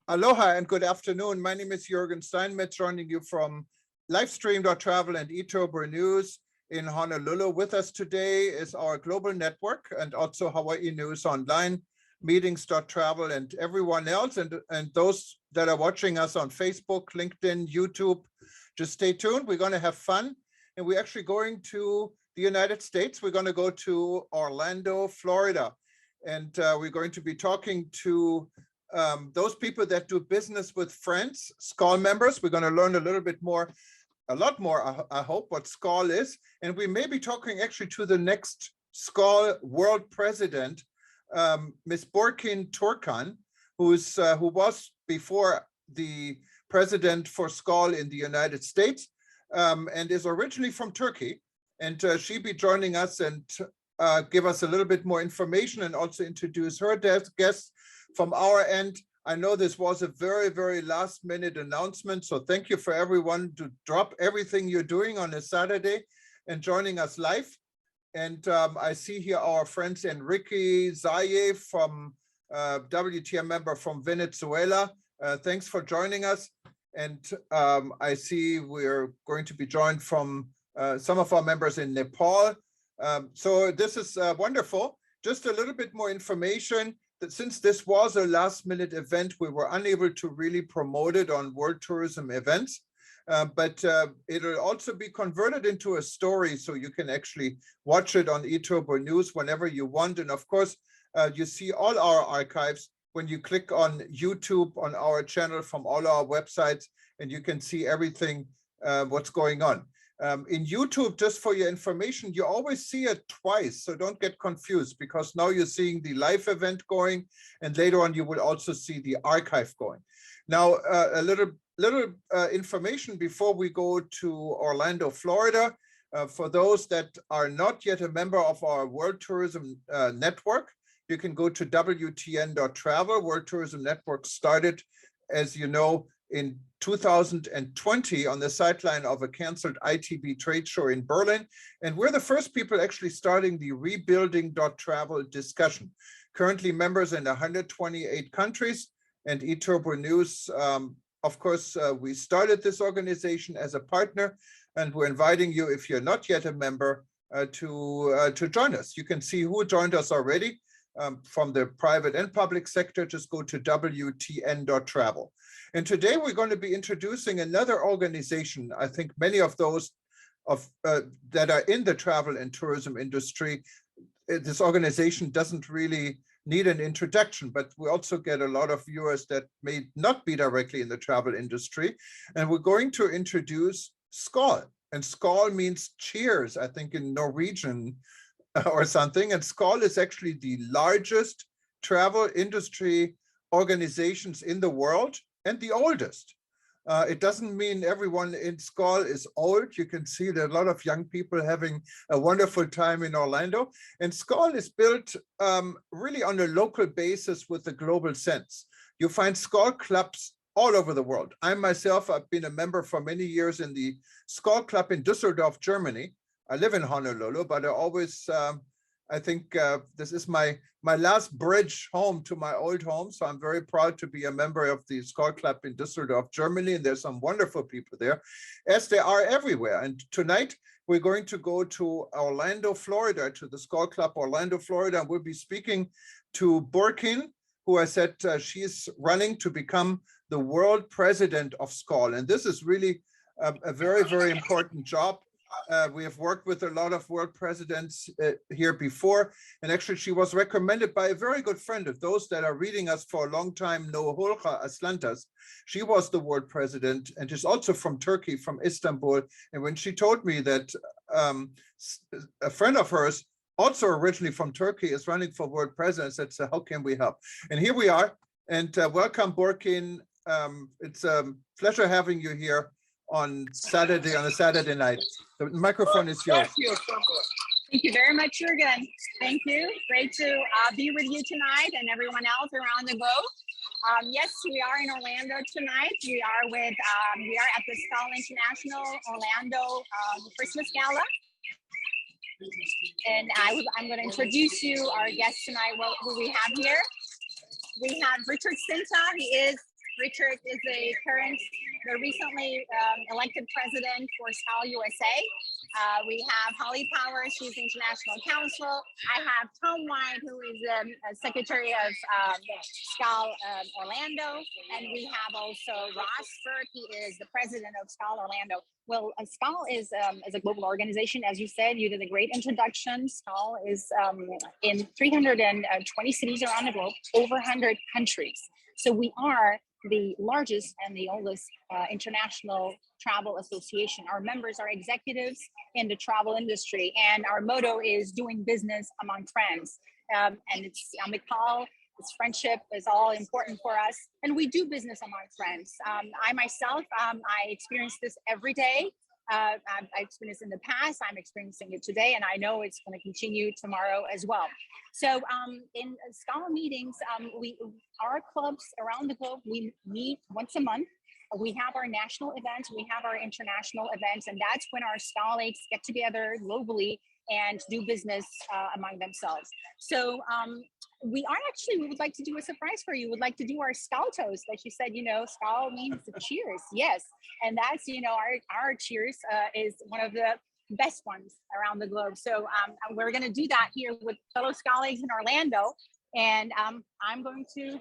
Aloha and good afternoon. My name is Jürgen Steinmetz, joining you from Livestream.travel and eTurbo News in Honolulu. With us today is our global network and also Hawaii News Online, Meetings.travel, and everyone else. And those that are watching us on Facebook, LinkedIn, YouTube, just stay tuned. We're going to have fun. And we're actually going to the United States. We're going to go to Orlando, Florida. And we're going to be talking to those people that do business with friends, SKAL members. We're going to learn a lot more, I hope, what SKAL is. And we may be talking actually to the next SKAL world president, Ms. Burcin Turkkan, who was before the president for SKAL in the United States, and is originally from Turkey. And she'll be joining us and give us a little bit more information and also introduce her guests. From our end, I know this was a very, very last minute announcement. So thank you for everyone to drop everything you're doing on a Saturday and joining us live. And I see here our friends Enrique Zaye from WTM member from Venezuela. Thanks for joining us. And I see we're going to be joined from some of our members in Nepal. So this is wonderful. Just a little bit more information. That since this was a last minute event, we were unable to really promote it on World Tourism Events, but it'll also be converted into a story so you can actually watch it on eTurbo News whenever you want. And of course, you see all our archives when you click on YouTube on our channel from all our websites, and you can see everything what's going on. In YouTube, just for your information, you always see it twice, so don't get confused, because now you're seeing the live event going, and later on you will also see the archive going. Now, a little information before we go to Orlando, Florida. For those that are not yet a member of our World Tourism Network, you can go to WTN.travel. World Tourism Network started, as you know, in 2020 on the sideline of a canceled ITB trade show in Berlin. And we're the first people actually starting the rebuilding.travel discussion. Currently members in 128 countries, and eTurbo News, of course, we started this organization as a partner, and we're inviting you, if you're not yet a member, to join us. You can see who joined us already from the private and public sector. Just go to WTN.travel. And today we're going to be introducing another organization. I think many of those that are in the travel and tourism industry, this organization doesn't really need an introduction, but we also get a lot of viewers that may not be directly in the travel industry. And we're going to introduce SKAL. And SKAL means cheers, I think, in Norwegian or something. And SKAL is actually the largest travel industry organizations in the world, and the oldest. It doesn't mean everyone in SKAL is old. You can see that a lot of young people having a wonderful time in Orlando. And SKAL is built really on a local basis with a global sense. You find SKAL clubs all over the world. I myself, I've been a member for many years in the SKAL club in Düsseldorf, Germany. I live in Honolulu, but I always, I think this is my last bridge home to my old home. So I'm very proud to be a member of the SKAL Club in Düsseldorf, Germany. And there's some wonderful people there, as there are everywhere. And tonight we're going to go to Orlando, Florida, to the SKAL Club Orlando, Florida. And we'll be speaking to Burcin, who I said she's running to become the world president of SKAL. And this is really a very, very important job. We have worked with a lot of world presidents here before, and actually she was recommended by a very good friend of those that are reading us for a long time, Nohulha Aslantas. She was the world president and is also from Turkey, from Istanbul. And when she told me that a friend of hers, also originally from Turkey, is running for world president, I said, so how can we help? And here we are. And welcome, Burcin. It's a pleasure having you here on a Saturday night. The microphone is yours. Thank you very much, Jürgen. Thank you. Great to be with you tonight and everyone else around the globe. Yes, we are in Orlando tonight. We are at the SKAL International Orlando Christmas Gala. And I'm going to introduce you our guests tonight, who we have here. We have Richard Sinta. He is Richard is the recently elected president for SKAL USA. We have Holly Powers, she's the international counsel. I have Tom White, who is secretary of SKAL Orlando. And we have also Ross Burt, he is the president of SKAL Orlando. Well, SKAL is a global organization, as you said. You did a great introduction. SKAL is in 320 cities around the globe, over 100 countries. So we are the largest and the oldest international travel association. Our members are executives in the travel industry, and our motto is doing business among friends. And it's amical. This friendship is all important for us, and we do business among friends. I myself, I experience this every day. I experienced it in the past, I'm experiencing it today, and I know it's going to continue tomorrow as well. So in SKAL meetings, our clubs around the globe, we meet once a month. We have our national events, we have our international events, and that's when our SKALites get together globally and do business among themselves. So we would like to do a surprise for you. We'd like to do our SKAL toast. Like you said, SKAL means cheers. Yes. And that's, our cheers is one of the best ones around the globe. So we're going to do that here with fellow SKALites in Orlando. And I'm going to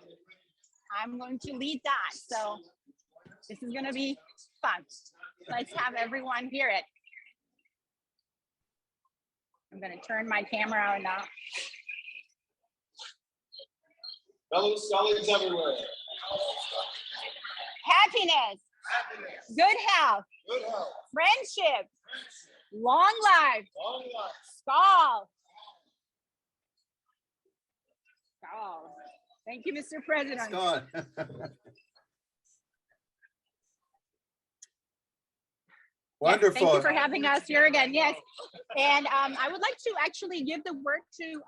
lead that. So this is going to be fun. Let's have everyone hear it. I'm going to turn my camera on now. Fellow SKALites everywhere. Happiness. Good health. Friendship. Long life. SKAL. SKAL. Thank you, Mr. President. SKAL. Wonderful. Thank you for having us here again. Yes. And I would like to actually give the word to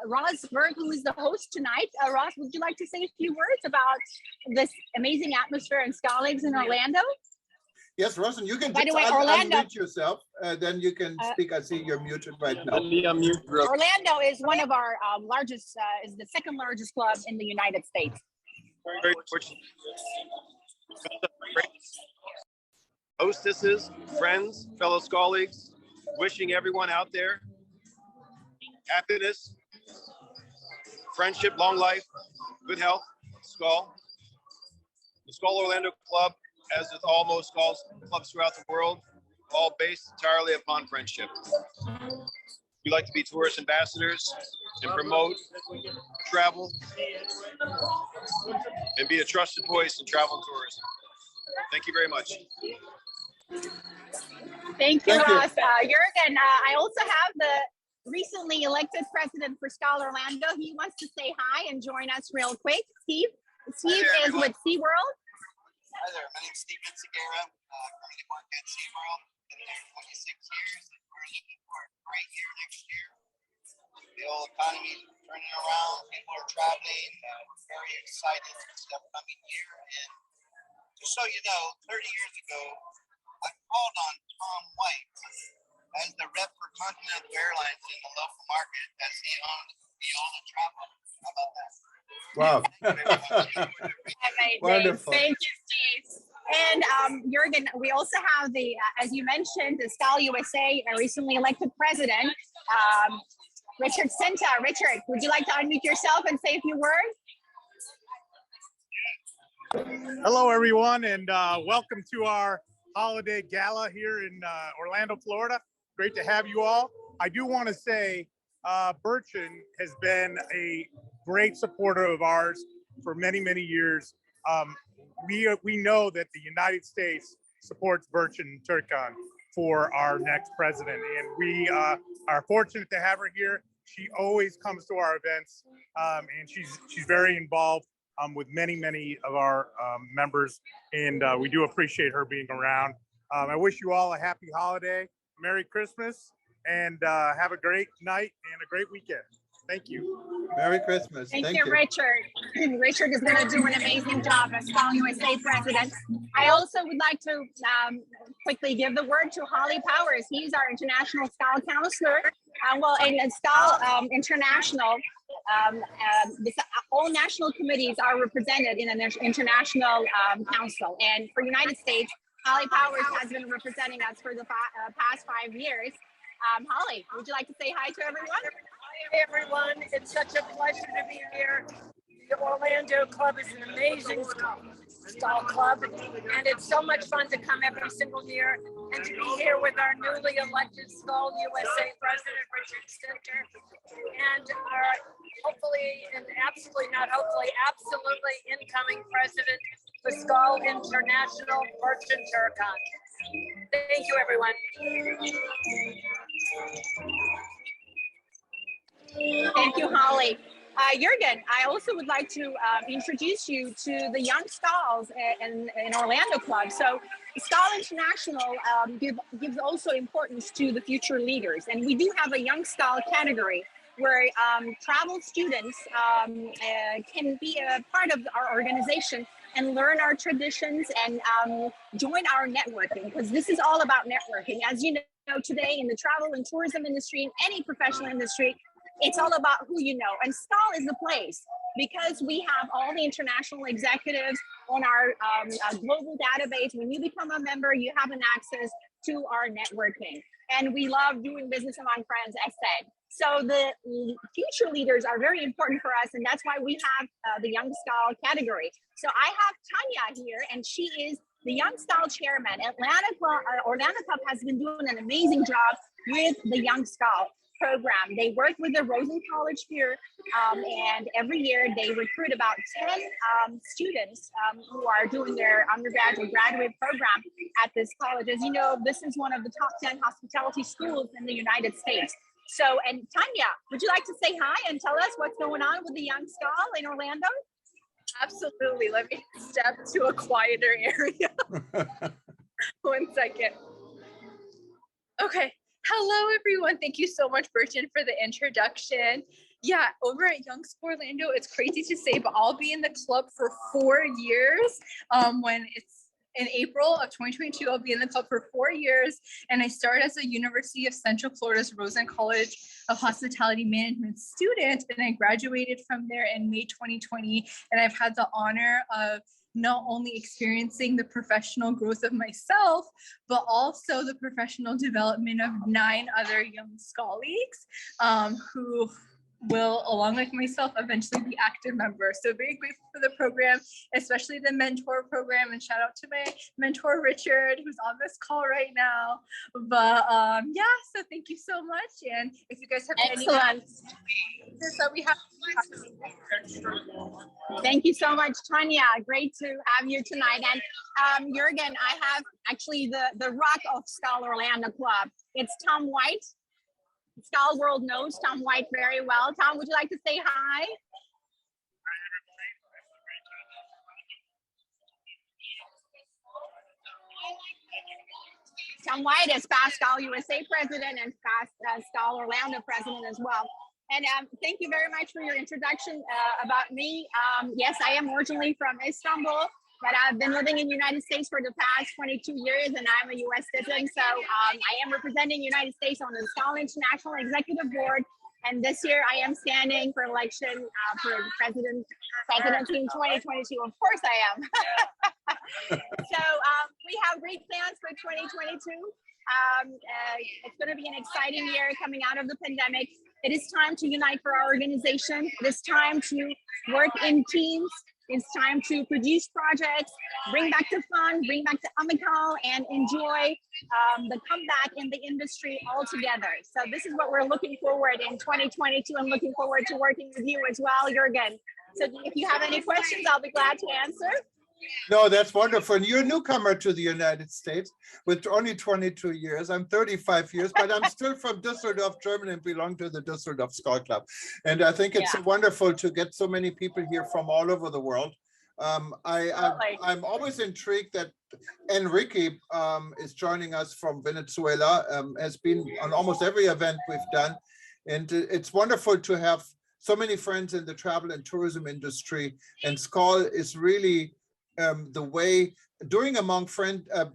Ross Burt, who is the host tonight. Ross, would you like to say a few words about this amazing atmosphere and SKALites in Orlando? Yes, Ross, and you can By the way, Orlando, unmute yourself. Then you can speak. I see you're muted right now. Orlando is one of our largest, is the second largest club in the United States. Very fortunate. Hostesses, friends, fellow SKALites, wishing everyone out there happiness, friendship, long life, good health. SKAL. The SKAL Orlando Club, as with all most SKAL clubs throughout the world, all based entirely upon friendship. We like to be tourist ambassadors and promote travel and be a trusted voice in travel and tourism. Thank you very much. Thank you, Ross. Jürgen, I also have the recently elected president for SKAL Orlando. He wants to say hi and join us real quick. Steve is with SeaWorld. Hi there, my name's Steve Segura. Currently work at SeaWorld. Been there 26 years. We're looking for a great year next year. The whole economy is turning around. People are traveling. We're very excited for this upcoming year. And just so you know, 30 years ago, I called on Tom White as the rep for Continental Airlines in the local market as he owned the travel. How about that? Wow. Wonderful. Thank you, Steve. And Jürgen, we also have the, as you mentioned, the SKAL USA recently elected president, Richard Sinta. Richard, would you like to unmute yourself and say a few words? Hello, everyone, and welcome to our holiday gala here in Orlando, Florida. Great to have you all. I do want to say Burcin has been a great supporter of ours for many, many years. We know that the United States supports Burcin Turkkan for our next president, and we are fortunate to have her here. She always comes to our events, and she's very involved with many of our members, and we do appreciate her being around. I wish you all a happy holiday, Merry Christmas, and have a great night and a great weekend. Thank you. Merry Christmas. Thank you, Richard. Richard is going to do an amazing job as SKAL USA president. I also would like to quickly give the word to Holly Powers. He's our international SKAL counselor. Well, in SKAL International, all national committees are represented in an international council. And for United States, Holly Powers has been representing us for the past 5 years. Holly, would you like to say hi to everyone? Hi, everyone. It's such a pleasure to be here. The Orlando Club is an amazing SKAL club, and it's so much fun to come every single year and to be here with our newly elected SKAL USA President, Richard Stinter, and our hopefully, and absolutely not hopefully, absolutely incoming president for SKAL International, Burcin Turkkan. Thank you, everyone. Thank you, Holly. Jürgen, I also would like to introduce you to the Young SKALs in Orlando Club. So SKAL International gives also importance to the future leaders. And we do have a Young SKAL category where travel students can be a part of our organization and learn our traditions and join our networking, because this is all about networking. As you know, today in the travel and tourism industry, in any professional industry, it's all about who you know. And SKAL is the place, because we have all the international executives on our global database. When you become a member, you have an access to our networking. And we love doing business among friends, as said. So the future leaders are very important for us, and that's why we have the Young SKAL category. So I have Tanya here, and she is the Young SKAL chairman. Orlando Club has been doing an amazing job with the Young SKAL program. They work with the Rosen College here, and every year they recruit about 10 students who are doing their undergraduate graduate program at this college. As you know, this is one of the top 10 hospitality schools in the United States. So, and Tanya, would you like to say hi and tell us what's going on with the Young SKAL in Orlando? Absolutely. Let me step to a quieter area. 1 second. Okay. Hello, everyone. Thank you so much, Burcin, for the introduction. Yeah, over at Young SKAL Orlando, it's crazy to say, but I'll be in the club for 4 years. When it's in April of 2022, I'll be in the club for 4 years. And I started as a University of Central Florida's Rosen College of Hospitality Management student, and I graduated from there in May 2020. And I've had the honor of not only experiencing the professional growth of myself, but also the professional development of 9 other young colleagues who will, along with myself, eventually be active members. So very grateful for the program, especially the mentor program, and shout out to my mentor, Richard, who's on this call right now. But yeah, so thank you so much. And if you guys have any questions that we have. Thank you so much, Tanya. Great to have you tonight. And Jürgen, I have actually the rock of SKAL Orlando Club. It's Tom White. SKAL World knows Tom White very well. Tom, would you like to say hi? Tom White is past SKAL USA president and past SKAL Orlando president as well. And thank you very much for your introduction about me. Yes, I am originally from Istanbul, but I've been living in the United States for the past 22 years, and I'm a U.S. citizen. So I am representing the United States on the SKAL International Executive Board. And this year I am standing for election for presidency in 2022. Of course I am. So we have great plans for 2022. It's going to be an exciting year coming out of the pandemic. It is time to unite for our organization. It is time to work in teams. It's time to produce projects, bring back the fun, bring back the amical, and enjoy the comeback in the industry all together. So this is what we're looking forward in 2022. I'm looking forward to working with you as well, Jürgen. So if you have any questions, I'll be glad to answer. No, that's wonderful. And you're a newcomer to the United States with only 22 years. I'm 35 years, but I'm still from Düsseldorf, Germany, and belong to the Düsseldorf SKAL Club. And I think it's wonderful to get so many people here from all over the world. I'm always intrigued that Enrique is joining us from Venezuela, has been on almost every event we've done. And it's wonderful to have so many friends in the travel and tourism industry. And SKAL is really the way doing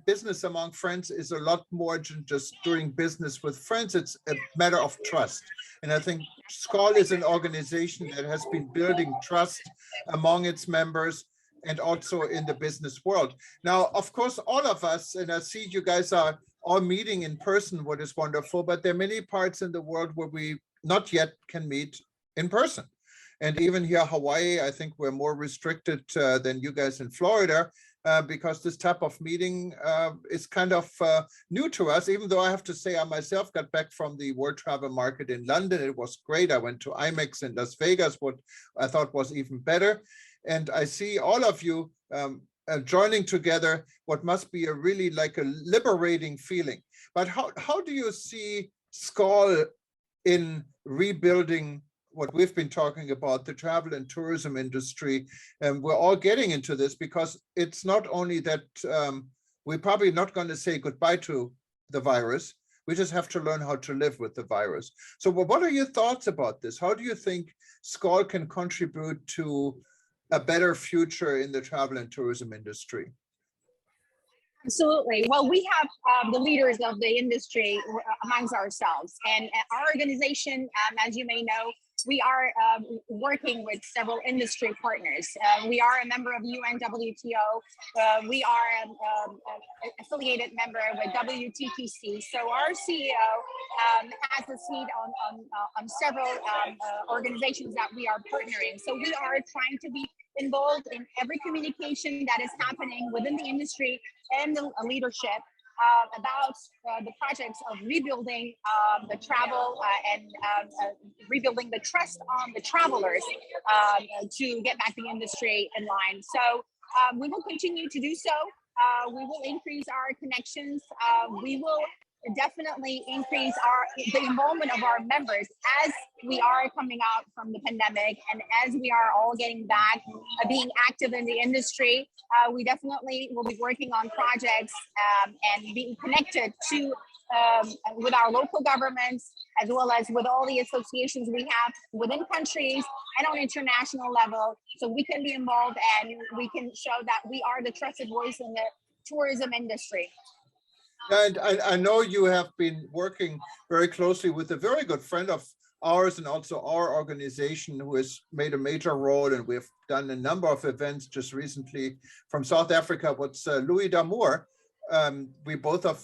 business among friends is a lot more than just doing business with friends. It's a matter of trust. And I think SKAL is an organization that has been building trust among its members and also in the business world. Now, of course, all of us, and I see you guys are all meeting in person, what is wonderful, but there are many parts in the world where we not yet can meet in person. And even here, Hawaii, I think we're more restricted than you guys in Florida, because this type of meeting is kind of new to us, even though I have to say I myself got back from the World Travel Market in London. It was great. I went to IMEX in Las Vegas, what I thought was even better. And I see all of you joining together, what must be a really like a liberating feeling. But how do you see SKAL in rebuilding what we've been talking about, the travel and tourism industry? And we're all getting into this because it's not only that we're probably not going to say goodbye to the virus, we just have to learn how to live with the virus. So what are your thoughts about this? How do you think SKAL can contribute to a better future in the travel and tourism industry? Absolutely. Well, we have the leaders of the industry amongst ourselves, and our organization, as you may know, we are working with several industry partners. We are a member of UNWTO. We are an affiliated member with WTTC. So our CEO has a seat on several organizations that we are partnering. So we are trying to be involved in every communication that is happening within the industry and the leadership about the projects of rebuilding the travel and rebuilding the trust on the travelers to get back the industry in line. So we will continue to do so. We will increase our connections. We will definitely increase the involvement of our members as we are coming out from the pandemic and as we are all getting back being active in the industry. We definitely will be working on projects and being connected to with our local governments, as well as with all the associations we have within countries and on international level, so we can be involved and we can show that we are the trusted voice in the tourism industry. And I know you have been working very closely with a very good friend of ours and also our organization who has made a major role, and we've done a number of events just recently from South Africa. What's Louis Damour, we both of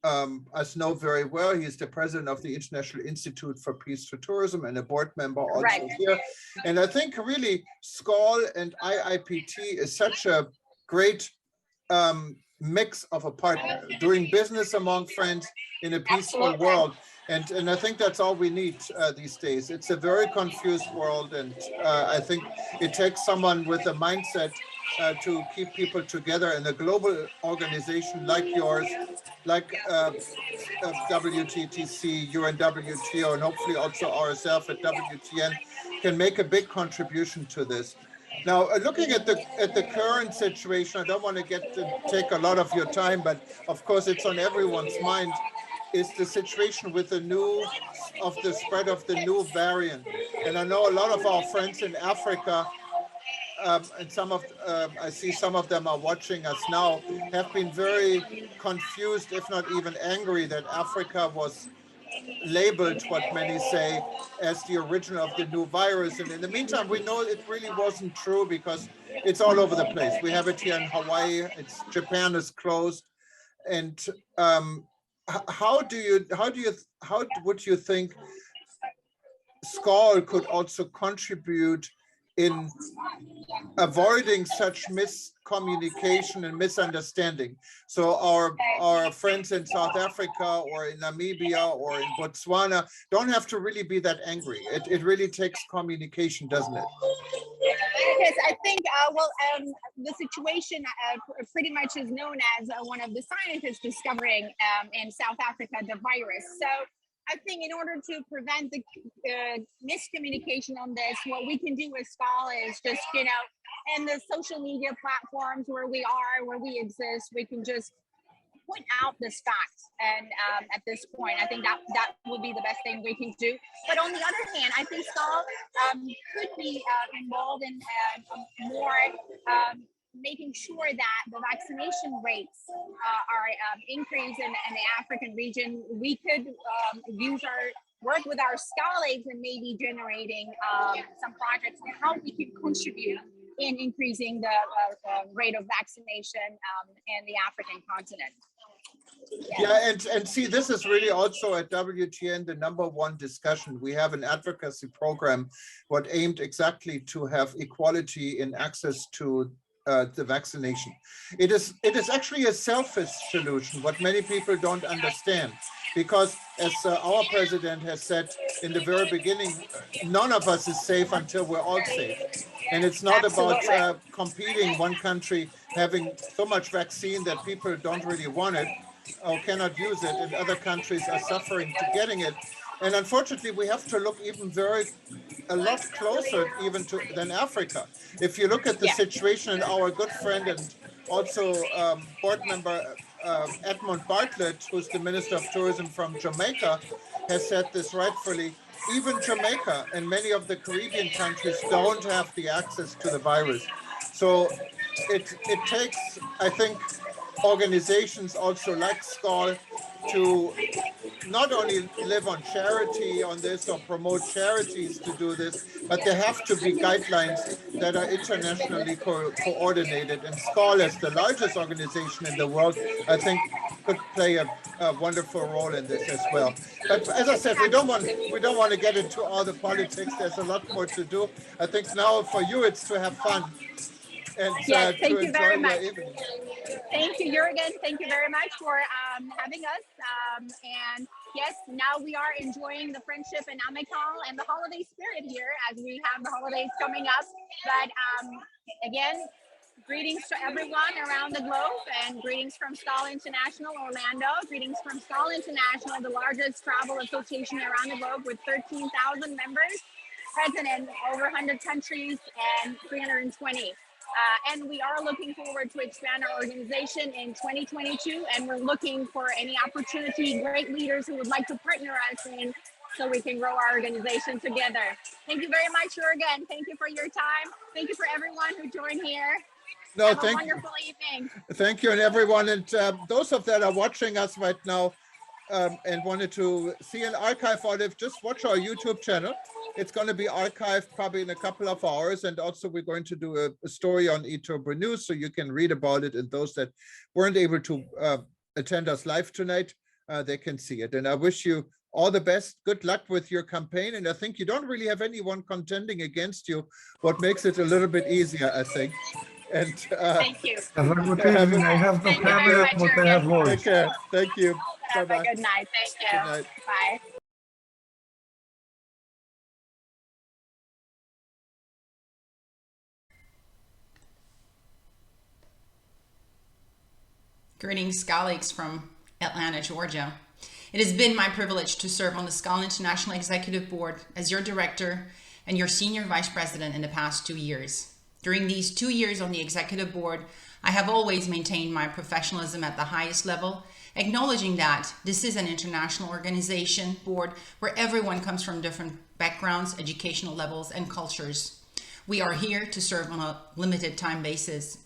us know very well. He's the president of the International Institute for Peace to Tourism and a board member also here. And I think really SKAL and IIPT is such a great mix of a partner, doing business among friends in a peaceful world. And I think that's all we need these days. It's a very confused world, and I think it takes someone with a mindset to keep people together, in a global organization like yours, like WTTC, UNWTO, and hopefully also ourselves at WTN can make a big contribution to this. Now, looking at the current situation, I don't want to take a lot of your time, but of course it's on everyone's mind, is the situation with the spread of the new variant. And I know a lot of our friends in Africa, and I see some of them are watching us now, have been very confused, if not even angry, that Africa was labeled, what many say, as the origin of the new virus. And in the meantime, we know it really wasn't true because it's all over the place. We have it here in Hawaii. Japan is closed. And how would you think SKAL could also contribute in avoiding such miscommunication and misunderstanding? So our friends in South Africa or in Namibia or in Botswana don't have to really be that angry. It really takes communication, doesn't it? Yes, I think, the situation pretty much is known as one of the scientists discovering in South Africa the virus. So I think in order to prevent the miscommunication on this, what we can do with SKAL is just, in the social media platforms where we exist, we can just point out this fact. And at this point, I think that would be the best thing we can do. But on the other hand, I think SKAL could be involved in more making sure that the vaccination rates are increased in the African region, we could work with our colleagues and maybe generating some projects on how we can contribute in increasing the rate of vaccination in the African continent. Yeah, and see, this is really also at WTN the #1 discussion. We have an advocacy program what aimed exactly to have equality in access to the vaccination. It is actually a selfish solution, what many people don't understand, because as our president has said in the very beginning, none of us is safe until we're all safe. And it's not about competing one country having so much vaccine that people don't really want it or cannot use it, and other countries are suffering to getting it. And unfortunately, we have to look even a lot closer even than Africa. If you look at the situation, and our good friend and also board member Edmund Bartlett, who's the Minister of Tourism from Jamaica, has said this rightfully, even Jamaica and many of the Caribbean countries don't have the access to the virus. So it takes, I think, organizations also like SKAL to not only live on charity on this or promote charities to do this, but there have to be guidelines that are internationally coordinated. And SKAL, as the largest organization in the world, I think could play a wonderful role in this as well. But as I said, we don't want to get into all the politics. There's a lot more to do. I think now for you it's to have fun and yes, to enjoy your evening. Thank you, Jürgen. Thank you very much for having us. And yes, now we are enjoying the friendship and amical and the holiday spirit here as we have the holidays coming up. But again, greetings to everyone around the globe, and greetings from SKAL International Orlando, greetings from SKAL International, the largest travel association around the globe with 13,000 members, present in over 100 countries and 320. And we are looking forward to expand our organization in 2022, and we're looking for any opportunity, great leaders who would like to partner us in so we can grow our organization together. Thank you very much, Jürgen. Thank you for your time. Thank you for everyone who joined here. No, have a wonderful evening. Thank you, and everyone. And those of that are watching us right now and wanted to see an archive of it, just watch our YouTube channel. It's going to be archived probably in a couple of hours. And also we're going to do a story on eTober News, so you can read about it. And those that weren't able to attend us live tonight, they can see it. And I wish you all the best. Good luck with your campaign. And I think you don't really have anyone contending against you, what makes it a little bit easier, I think. And thank you. Have a good evening. I have no camera, but I have voice. Take care. Thank you. Have a good night. Thank you. Good night. Bye. Greetings, colleagues from Atlanta, Georgia. It has been my privilege to serve on the SKAL International Executive Board as your director and your senior vice president in the past 2 years. During these 2 years on the executive board, I have always maintained my professionalism at the highest level, acknowledging that this is an international organization board where everyone comes from different backgrounds, educational levels, and cultures. We are here to serve on a limited time basis.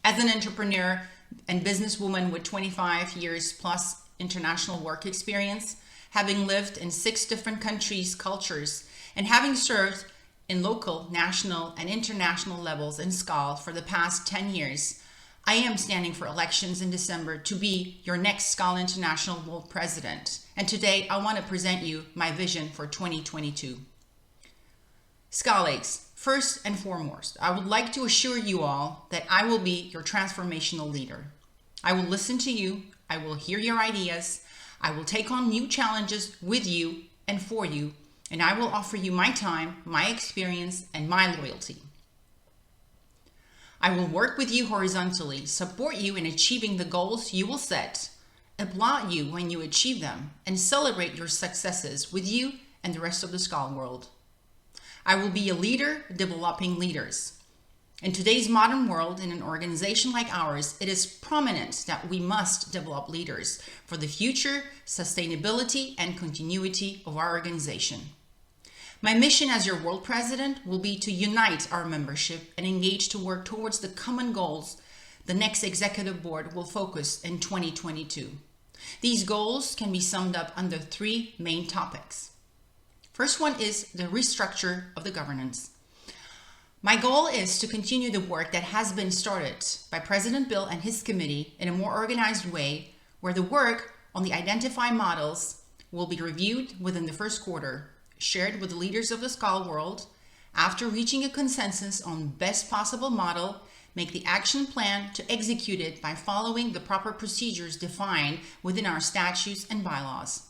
As an entrepreneur and businesswoman with 25 years plus international work experience, having lived in 6 different countries, cultures, and having served in local, national, and international levels in SKAL for the past 10 years, I am standing for elections in December to be your next SKAL International World President. And today I want to present you my vision for 2022. SKALigs, first and foremost, I would like to assure you all that I will be your transformational leader. I will listen to you, I will hear your ideas, I will take on new challenges with you and for you, and I will offer you my time, my experience, and my loyalty. I will work with you horizontally, support you in achieving the goals you will set, applaud you when you achieve them, and celebrate your successes with you and the rest of the SKAL world. I will be a leader developing leaders. In today's modern world, in an organization like ours, it is prominent that we must develop leaders for the future, sustainability, and continuity of our organization. My mission as your world president will be to unite our membership and engage to work towards the common goals the next executive board will focus in 2022. These goals can be summed up under 3 main topics. First one is the restructure of the governance. My goal is to continue the work that has been started by President Bill and his committee in a more organized way, where the work on the identified models will be reviewed within the first quarter, shared with the leaders of the SKAL world. After reaching a consensus on best possible model, make the action plan to execute it by following the proper procedures defined within our statutes and bylaws.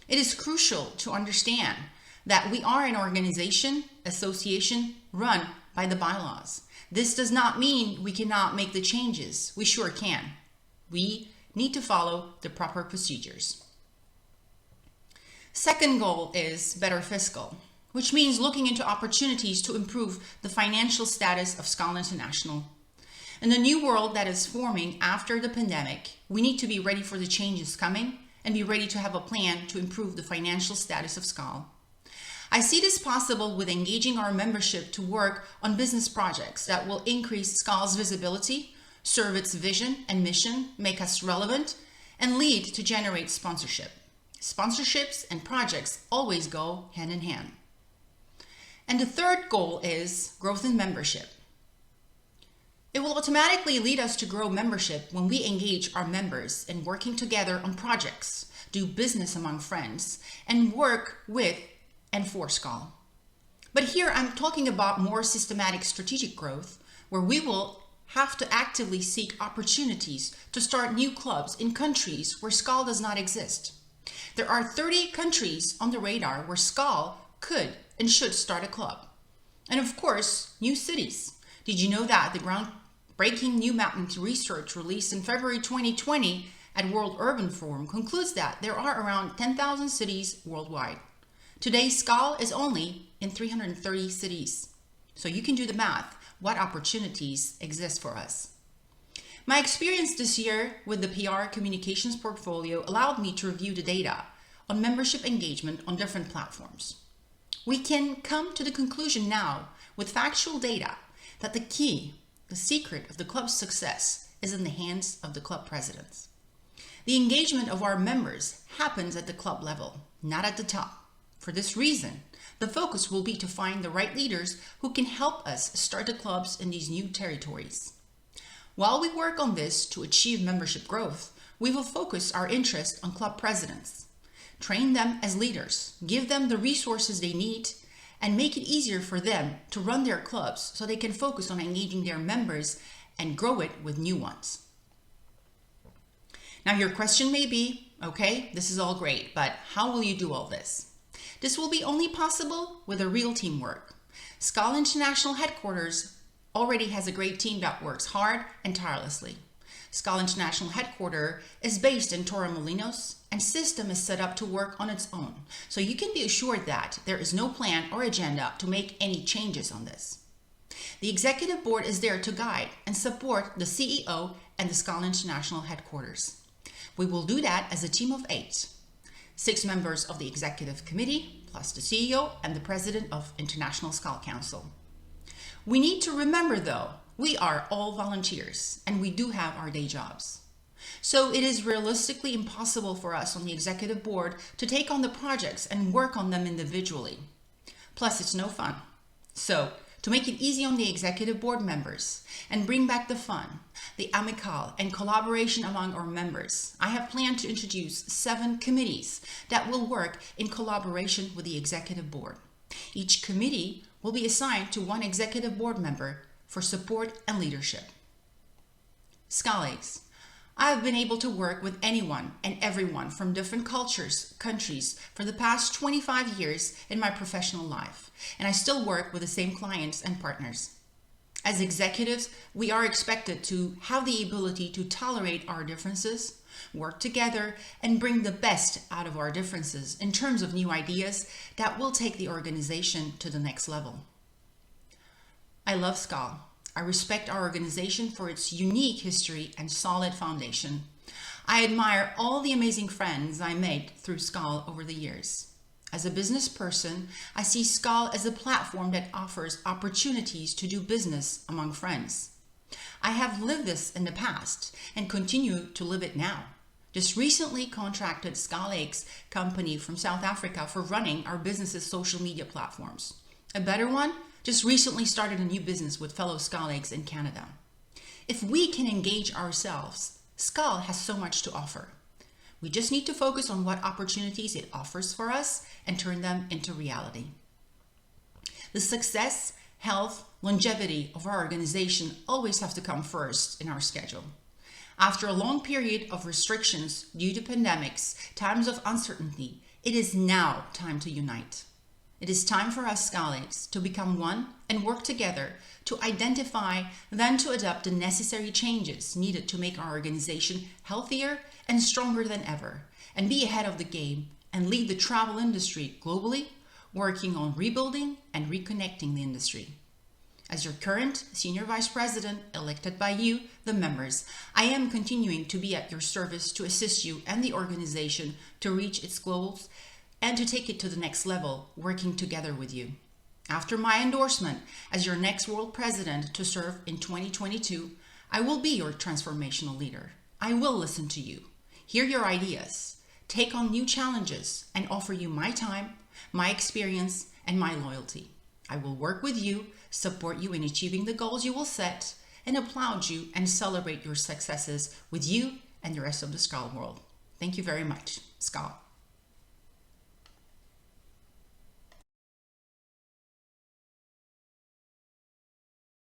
It is crucial to understand that we are an association run by the bylaws. This does not mean we cannot make the changes. We sure can. We need to follow the proper procedures. Second goal is better fiscal, which means looking into opportunities to improve the financial status of SKAL International. In the new world that is forming after the pandemic, we need to be ready for the changes coming and be ready to have a plan to improve the financial status of SKAL. I see this possible with engaging our membership to work on business projects that will increase SKAL's visibility, serve its vision and mission, make us relevant, and lead to generate sponsorship. Sponsorships and projects always go hand in hand. And the third goal is growth in membership. It will automatically lead us to grow membership when we engage our members in working together on projects, do business among friends, and work with and for SKAL. But here I'm talking about more systematic strategic growth, where we will have to actively seek opportunities to start new clubs in countries where SKAL does not exist. There are 30 countries on the radar where SKAL could and should start a club. And of course, new cities. Did you know that the groundbreaking new mountain research released in February 2020 at World Urban Forum concludes that there are around 10,000 cities worldwide. Today, SKAL is only in 330 cities. So you can do the math, what opportunities exist for us. My experience this year with the PR communications portfolio allowed me to review the data on membership engagement on different platforms. We can come to the conclusion now with factual data that the secret of the club's success is in the hands of the club presidents. The engagement of our members happens at the club level, not at the top. For this reason, the focus will be to find the right leaders who can help us start the clubs in these new territories. While we work on this to achieve membership growth, we will focus our interest on club presidents, train them as leaders, give them the resources they need, and make it easier for them to run their clubs so they can focus on engaging their members and grow it with new ones. Now your question may be, okay, this is all great, but how will you do all this? This will be only possible with a real teamwork. SKAL International Headquarters already has a great team that works hard and tirelessly. SKAL International Headquarters is based in Torremolinos, and system is set up to work on its own. So you can be assured that there is no plan or agenda to make any changes on this. The executive board is there to guide and support the CEO and the SKAL International Headquarters. We will do that as a team of 8. 6 members of the executive committee, plus the CEO and the president of International SKAL Council. We need to remember though, we are all volunteers and we do have our day jobs. So it is realistically impossible for us on the executive board to take on the projects and work on them individually. Plus it's no fun. So to make it easy on the executive board members and bring back the fun, the amicale and collaboration among our members, I have planned to introduce 7 committees that will work in collaboration with the executive board. Each committee will be assigned to 1 executive board member for support and leadership. SKALigs. I have been able to work with anyone and everyone from different cultures, countries for the past 25 years in my professional life, and I still work with the same clients and partners. As executives, we are expected to have the ability to tolerate our differences, work together, and bring the best out of our differences in terms of new ideas that will take the organization to the next level. I love SKAL. I respect our organization for its unique history and solid foundation. I admire all the amazing friends I made through SKAL over the years. As a business person, I see SKAL as a platform that offers opportunities to do business among friends. I have lived this in the past and continue to live it now. Just recently contracted SKAL's company from South Africa for running our business's social media platforms. A better one just recently started a new business with fellow SKALigs in Canada. If we can engage ourselves, SKAL has so much to offer. We just need to focus on what opportunities it offers for us and turn them into reality. The success, health, longevity of our organization always have to come first in our schedule. After a long period of restrictions due to pandemics, times of uncertainty, it is now time to unite. It is time for us SKALigs to become one and work together to identify, then to adopt the necessary changes needed to make our organization healthier and stronger than ever, and be ahead of the game and lead the travel industry globally, working on rebuilding and reconnecting the industry. As your current Senior Vice President, elected by you, the members, I am continuing to be at your service to assist you and the organization to reach its goals and to take it to the next level, working together with you. After my endorsement as your next World President to serve in 2022, I will be your transformational leader. I will listen to you, hear your ideas, take on new challenges, and offer you my time, my experience, and my loyalty. I will work with you, support you in achieving the goals you will set, and applaud you and celebrate your successes with you and the rest of the SKAL world. Thank you very much. SKAL.